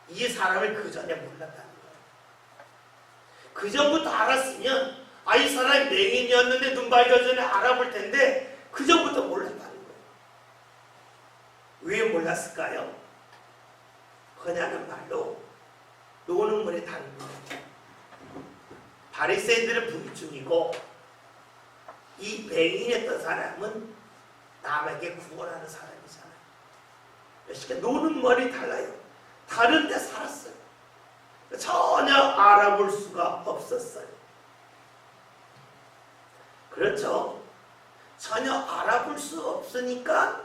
이 사람을 그 전에 몰랐다는 거예요. 그 전부터 알았으면 이 사람이 맹인이었는데 눈 밝아지기 전에 알아볼 텐데 그 전부터 몰랐다는 거예요. 왜 몰랐을까요? 그냐는 말로 노는 물에 다른 거예요. 바리새인들은 불중이고 이 맹인이었던 사람은 남에게 구원하는 사람이잖아요. 그러니까 노는 머리 달라요. 다른 데 살았어요. 전혀 알아볼 수가 없었어요. 그렇죠. 전혀 알아볼 수 없으니까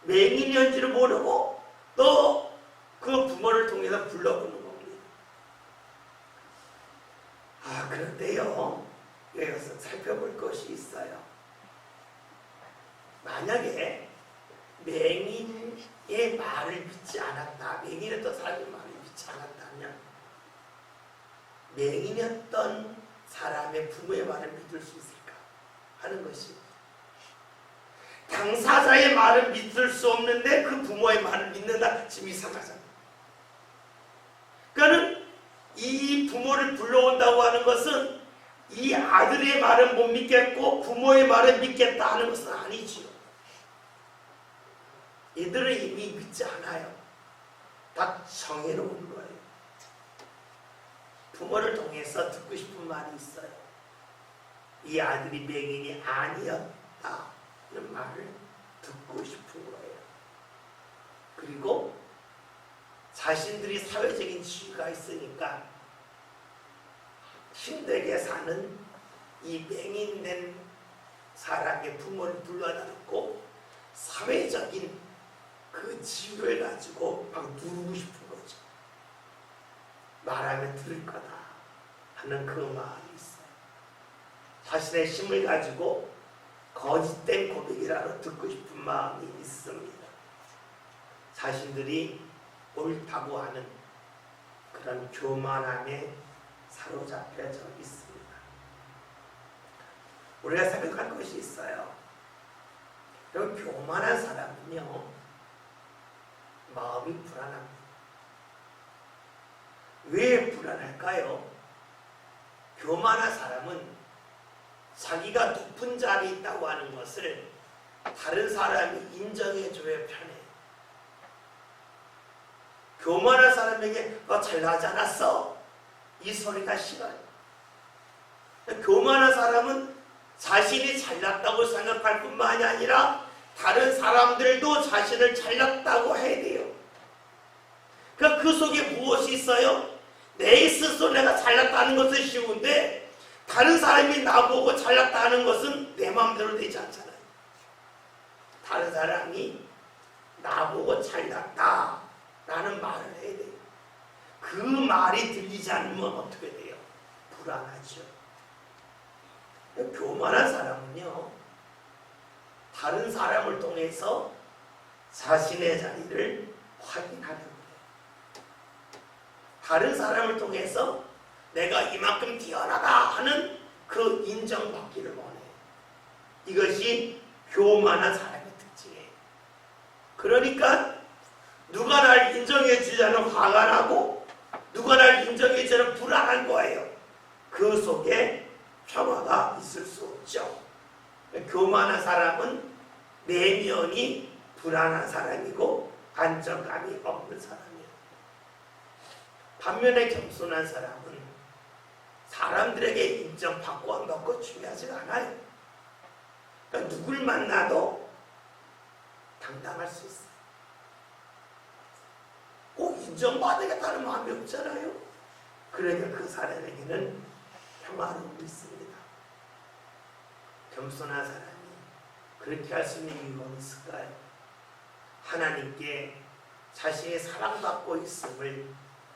맹인이었는지를 모르고 또 그 부모를 통해서 불러보는 겁니다. 그런데요, 여기서 살펴볼 것이 있어요. 만약에 맹인의 말을 믿지 않았다, 맹인이었던 사람의 말을 믿지 않았다면 맹인이었던 사람의 부모의 말을 믿을 수 있을까 하는 것이, 당사자의 말을 믿을 수 없는데 그 부모의 말을 믿는다? 지금 이상하잖아요. 그러니까 이 부모를 불러온다고 하는 것은 이 아들의 말은 못 믿겠고 부모의 말은 믿겠다 하는 것은 아니지요. 이들은 이미 믿지 않아요. 다 정해놓은 거예요. 부모를 통해서 듣고 싶은 말이 있어요. 이 아들이 맹인이 아니었다 이런 말을 듣고 싶은 거예요. 그리고 자신들이 사회적인 지위가 있으니까 힘들게 사는 이 맹인된 사람의 부모를 불러다 놓고 사회적인 그 지위를 가지고 막 누르고 싶은 거죠. 말하면 들을 거다 하는 그 마음이 있어요. 자신의 힘을 가지고 거짓된 고백이라도 듣고 싶은 마음이 있습니다. 자신들이 옳다고 하는 그런 교만함에 사로잡혀져 있습니다. 우리가 생각할 것이 있어요. 그리고 교만한 사람은요, 마음이 불안합니다. 왜 불안할까요? 교만한 사람은 자기가 높은 자리에 있다고 하는 것을 다른 사람이 인정해줘야 편해요. 교만한 사람에게 너 잘나지 않았어? 이 소리가 싫어요. 교만한 사람은 자신이 잘났다고 생각할 뿐만이 아니라 다른 사람들도 자신을 잘났다고 해야 돼요. 그러니까 그 속에 무엇이 있어요? 내 스스로 내가 잘났다는 것은 쉬운데 다른 사람이 나보고 잘났다는 것은 내 마음대로 되지 않잖아요. 다른 사람이 나보고 잘났다 라는 말을 해야 돼요. 그 말이 들리지 않으면 어떻게 돼요? 불안하죠. 교만한 사람은요, 다른 사람을 통해서 자신의 자리를 확인하는 거예요. 다른 사람을 통해서 내가 이만큼 뛰어나다 하는 그 인정받기를 원해요. 이것이 교만한 사람의 특징이에요. 그러니까 누가 날 인정해 주자는 화가 나고 누가 날 인정해 주자는 불안한 거예요. 그 속에 평화가 있을 수 없죠. 교만한 사람은 내면이 불안한 사람이고 안정감이 없는 사람이에요. 반면에 겸손한 사람은 사람들에게 인정받고 안 받고 중요하지 않아요. 그러니까 누굴 만나도 당당할 수 있어요. 꼭 인정받으겠다는 마음이 없잖아요. 그러니까 그 사람에게는 평화로움이 있습니다. 겸손한 사람이 그렇게 할 수 있는 이유가 있을까요? 하나님께 자신이 사랑받고 있음을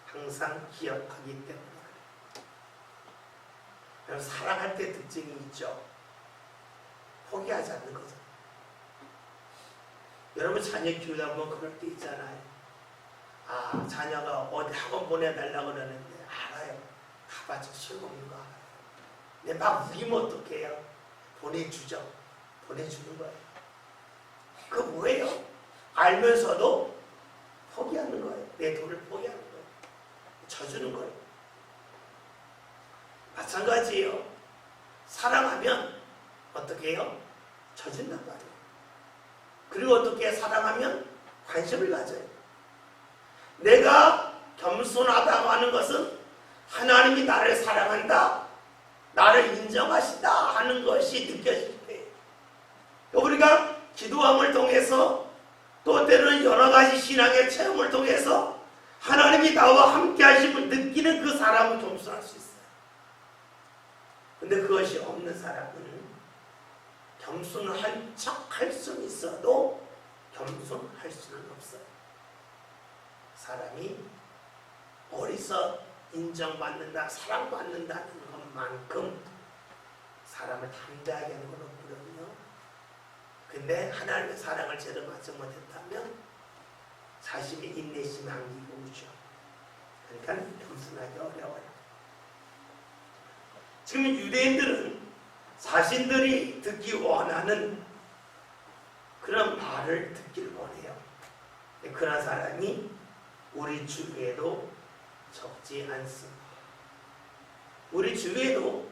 항상 기억하기 때문에 그래요. 사랑할 때 특징이 있죠. 포기하지 않는 거죠. 여러분 자녀 키우다 보면 그럴 때 있잖아요. 아, 자녀가 어디 학원 보내달라고 그러는데 알아요. 가봤자 실망인 거 알아요. 근데 막 우기면 어떡해요? 보내주죠. 보내주는 거예요. 그 뭐예요? 알면서도 포기하는 거예요. 내 돈을 포기하는 거예요. 져주는 거예요. 마찬가지예요. 사랑하면 어떻게 해요? 져준단 말이에요. 그리고 어떻게 사랑하면 관심을 가져요. 내가 겸손하다고 하는 것은 하나님이 나를 사랑한다, 나를 인정하신다 하는 것이 느껴질 때예요. 우리가 기도함을 통해서 또 때로는 여러 가지 신앙의 체험을 통해서 하나님이 나와 함께 하심을 느끼는 그 사람은 겸손할 수 있어요. 근데 그것이 없는 사람은 겸손을 한 척 할 수는 있어도 겸손할 수는 없어요. 사람이 어디서 인정받는다, 사랑받는다는 것만큼 사람을 담대하게 하는 건 없거든요. 근데 하나님의 사랑을 제대로 받지 못했다면 자신의 인내심이 안기고 오죠. 그러니까 겸손하기 어려워요. 지금 유대인들은 자신들이 듣기 원하는 그런 말을 듣기를 원해요. 그런 사람이 우리 주위에도 적지 않습니다. 우리 주위에도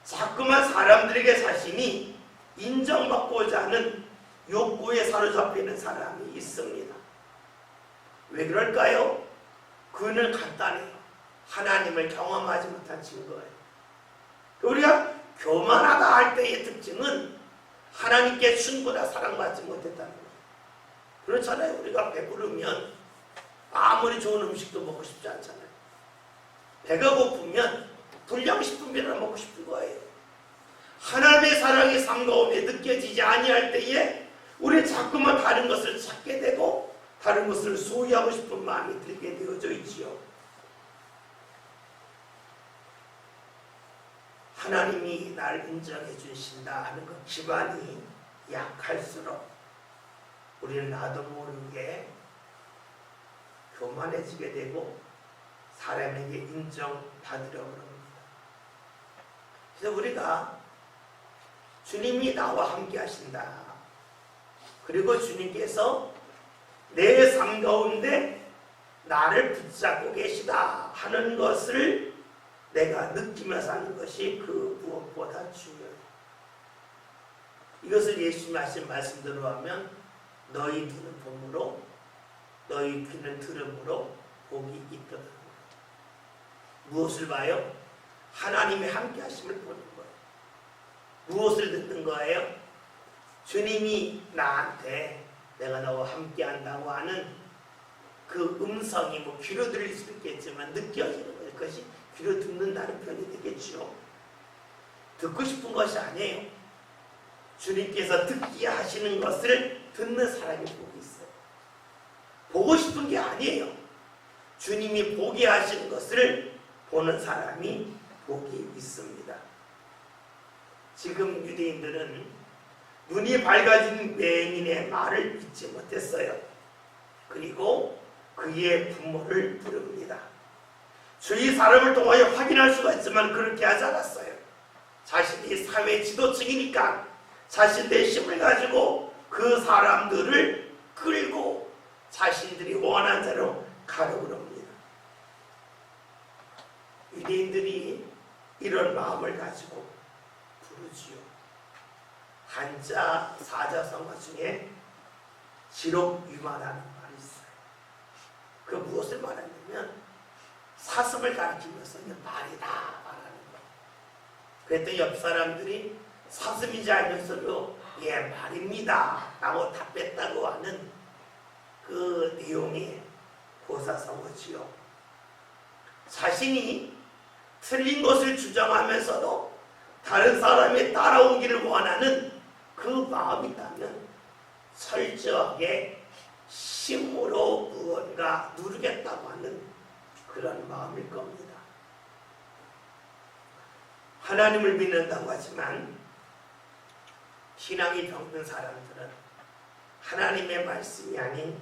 자꾸만 사람들에게 자신이 인정받고자 하는 욕구에 사로잡히는 사람이 있습니다. 왜 그럴까요? 그는 간단해요. 하나님을 경험하지 못한 증거예요. 우리가 교만하다 할 때의 특징은 하나님께 충분히 사랑받지 못했다는 거예요. 그렇잖아요. 우리가 배부르면 아무리 좋은 음식도 먹고 싶지 않잖아요. 배가 고프면 불량식품이라도 먹고 싶은 거예요. 하나님의 사랑이 삶 가운데 느껴지지 아니할 때에 우리는 자꾸만 다른 것을 찾게 되고 다른 것을 소유하고 싶은 마음이 들게 되어져 있지요. 하나님이 날 인정해 주신다 하는 것 기반이 약할수록 우리는 나도 모르게 교만해지게 되고 사람에게 인정받으려고 합니다. 그래서 우리가 주님이 나와 함께 하신다. 그리고 주님께서 내 삶 가운데 나를 붙잡고 계시다 하는 것을 내가 느끼면서 하는 것이 그 무엇보다 중요해요. 이것을 예수님이 하신 말씀대로 하면 너희 눈은 봄으로 너희 귀는 들음으로 복이 있거든. 무엇을 봐요? 하나님의 함께 하심을 보는 거예요. 무엇을 듣는 거예요? 주님이 나한테 내가 너와 함께 한다고 하는 그 음성이 뭐 귀로 들릴 수도 있겠지만 느껴지는 거예요. 그것이 귀로 듣는다는 표현이 되겠죠. 듣고 싶은 것이 아니에요. 주님께서 듣게 하시는 것을 듣는 사람이 복이 있어요. 보고 싶은 게 아니에요. 주님이 보게 하시는 것을 보는 사람이 복이 있습니다. 지금 유대인들은 눈이 밝아진 맹인의 말을 믿지 못했어요. 그리고 그의 부모를 부릅니다. 주위 사람을 통하여 확인할 수가 있지만 그렇게 하지 않았어요. 자신이 사회 지도층이니까 자신의 힘을 가지고 그 사람들을 끌고 자신들이 원하는 대로 가려고 합니다. 유대인들이 이런 마음을 가지고 부르지요. 한자 사자성어 중에 지록유마라는 말이 있어요. 그 무엇을 말하냐면 사슴을 가리키면서 말이다 말하는 거. 그랬더니 옆 사람들이 사슴인지 알면서도 예 말입니다 라고 답했다고 하는 그 내용의 고사성어지요. 자신이 틀린 것을 주장하면서도 다른 사람이 따라오기를 원하는 그 마음이 있다면 철저하게 힘으로 무언가 누르겠다고 하는 그런 마음일 겁니다. 하나님을 믿는다고 하지만 신앙이 병든 사람들은 하나님의 말씀이 아닌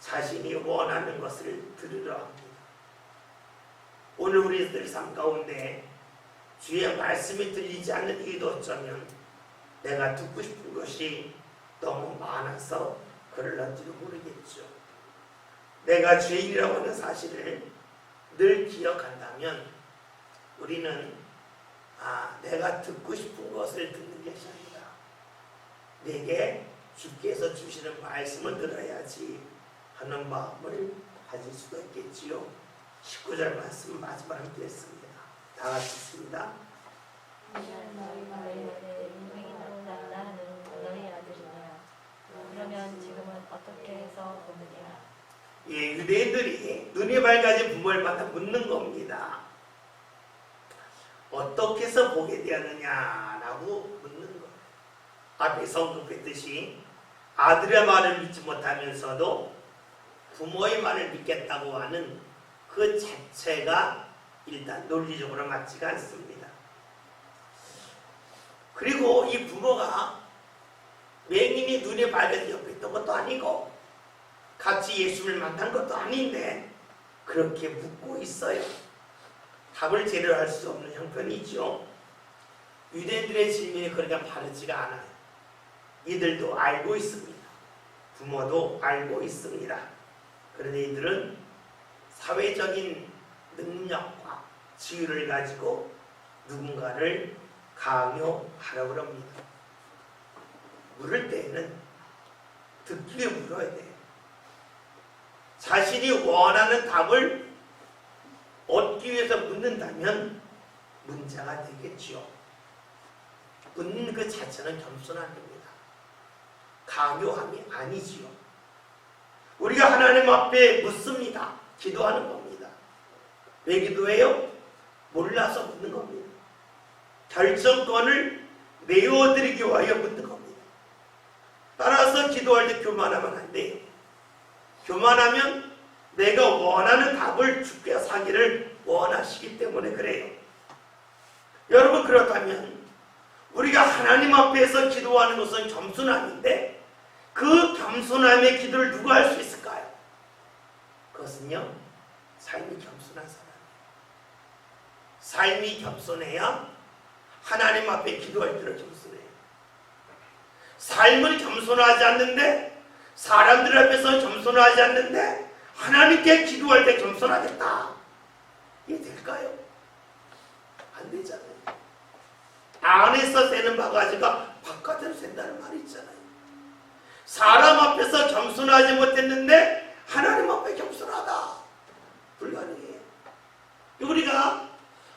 자신이 원하는 것을 들으려 합니다. 오늘 우리들 삶 가운데 주의 말씀이 들리지 않는 이유도 어쩌면 내가 듣고 싶은 것이 너무 많아서 그럴런지도 모르겠죠. 내가 죄인이라고 하는 사실을 늘 기억한다면 우리는 내가 듣고 싶은 것을 듣는 것이 아니라 내게 주께서 주시는 말씀을 들어야지 하는 마음을 가질 수가 있겠지요. 19절 말씀 마지막 함께 했습니다. 다 같이 있습니다. 그러면 지금은 어떻게 해서 보느냐? 예, 유대인들이 눈이 밝아진 부모를 만나 묻는 겁니다. 어떻게 해서 보게 되었느냐라고 묻는 거예요. 앞에 언급했듯이 아들의 말을 믿지 못하면서도 부모의 말을 믿겠다고 하는 그 자체가 일단 논리적으로 맞지가 않습니다. 그리고 이 부모가 맹인이 눈에 밝아져 옆에 있던 것도 아니고 같이 예수를 만난 것도 아닌데 그렇게 묻고 있어요. 답을 제대로 할 수 없는 형편이죠. 유대인들의 질문이 그러니까 바르지가 않아요. 이들도 알고 있습니다. 부모도 알고 있습니다. 그런데 이들은 사회적인 능력과 지위를 가지고 누군가를 강요하려고 합니다. 물을 때에는 듣기 위해 물어야 돼요. 자신이 원하는 답을 얻기 위해서 묻는다면 문제가 되겠지요. 묻는 그 자체는 겸손함입니다. 강요함이 아니지요. 우리가 하나님 앞에 묻습니다. 기도하는 겁니다. 왜 기도해요? 몰라서 묻는 겁니다. 결정권을 내어드리기 위하여 묻는 겁니다. 따라서 기도할 때 교만하면 안 돼요. 교만하면 내가 원하는 답을 주께서 하기를 원하시기 때문에 그래요. 여러분, 그렇다면 우리가 하나님 앞에서 기도하는 것은 겸손함인데 그 겸손함의 기도를 누가 할 수 있을까요? 그것은요, 삶이 겸손한 사람이에요. 삶이 겸손해야 하나님 앞에 기도할 때를 겸손해요. 삶을 겸손하지 않는데, 사람들 앞에서 겸손하지 않는데 하나님께 기도할 때 겸손하겠다. 이게 될까요? 안 되잖아요. 안에서 새는 바가지가 바깥으로 샌다는 말이 있잖아요. 사람 앞에서 겸손하지 못했는데 하나님 앞에 겸손하다. 불가능해요. 우리가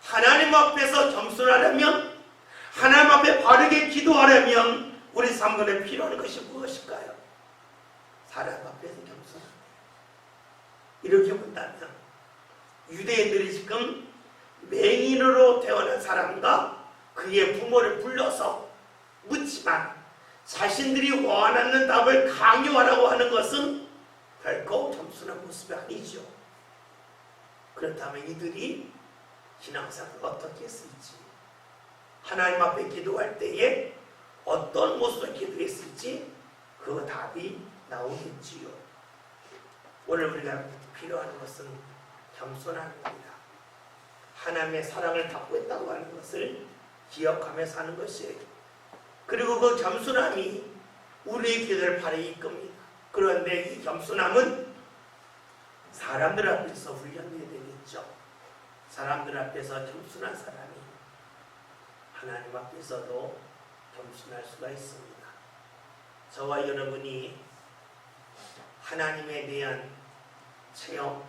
하나님 앞에서 겸손하려면, 하나님 앞에 바르게 기도하려면 우리 삶에 필요한 것이 무엇일까요? 사람 앞에서 겸손하다. 이렇게 본다면 유대인들이 지금 맹인으로 태어난 사람과 그의 부모를 불러서 묻지만 자신들이 원하는 답을 강요하라고 하는 것은 결코 겸손한 모습이 아니죠. 그렇다면 이들이 신앙생활을 어떻게 했을지, 하나님 앞에 기도할 때에 어떤 모습으로 기도했을지 그 답이 나오겠지요. 오늘 우리가 필요한 것은 겸손한 겁니다. 하나님의 사랑을 받고 있다고 하는 것을 기억하며 사는 것이에요. 그리고 그 겸손함이 우리의 기도를 바로 이끕니다. 그런데 이 겸손함은 사람들 앞에서 훈련해야 되겠죠. 사람들 앞에서 겸손한 사람이 하나님 앞에서도 겸손할 수가 있습니다. 저와 여러분이 하나님에 대한 체험,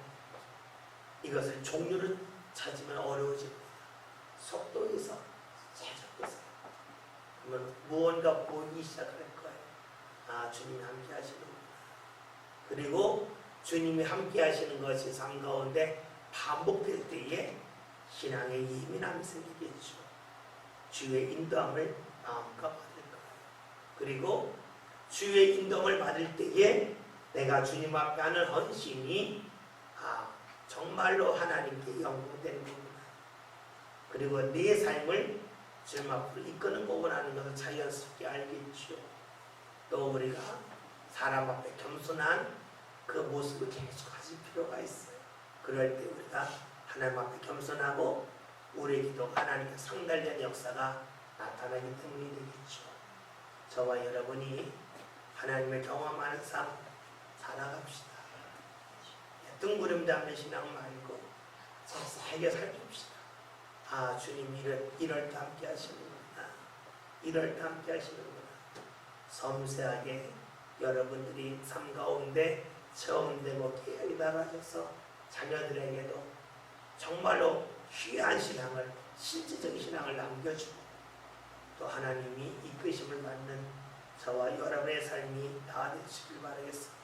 이것을 종류를 찾으면 어려워집니다. 속도에서 최적에서 그러면 무언가 보이기 시작할 거예요. 아, 주님이 함께 하시는구나. 그리고 주님이 함께 하시는 것이 삶 가운데 반복될 때에 신앙의 예민함이 생기겠죠. 주의 인도함을 마음껏 받을 거예요. 그리고 주의 인도함을 받을 때에 내가 주님 앞에 하는 헌신이 정말로 하나님께 영광되는 거구나. 그리고 내 삶을 주님 앞으로 이끄는 거구나 하는 것을 자연스럽게 알겠죠. 또 우리가 사람 앞에 겸손한 그 모습을 계속 가질 필요가 있어요. 그럴 때 우리가 하나님 앞에 겸손하고 우리의 기도가 하나님께 상달되는 역사가 나타나기 때문이 되겠죠. 저와 여러분이 하나님을 경험하는 삶 살아갑시다. 뜬구름 잡는 신앙 말고 세게 살펴봅시다. 아, 주님 이럴 때 함께 하시는구나. 이럴 때 함께 하시는구나. 섬세하게 여러분들이 삶 가운데 체험되고 계약이 달아져서 자녀들에게도 정말로 귀한 신앙을, 실질적인 신앙을 남겨주고 또 하나님이 이끄심을 받는 저와 여러분의 삶이 다 되시길 바라겠습니다.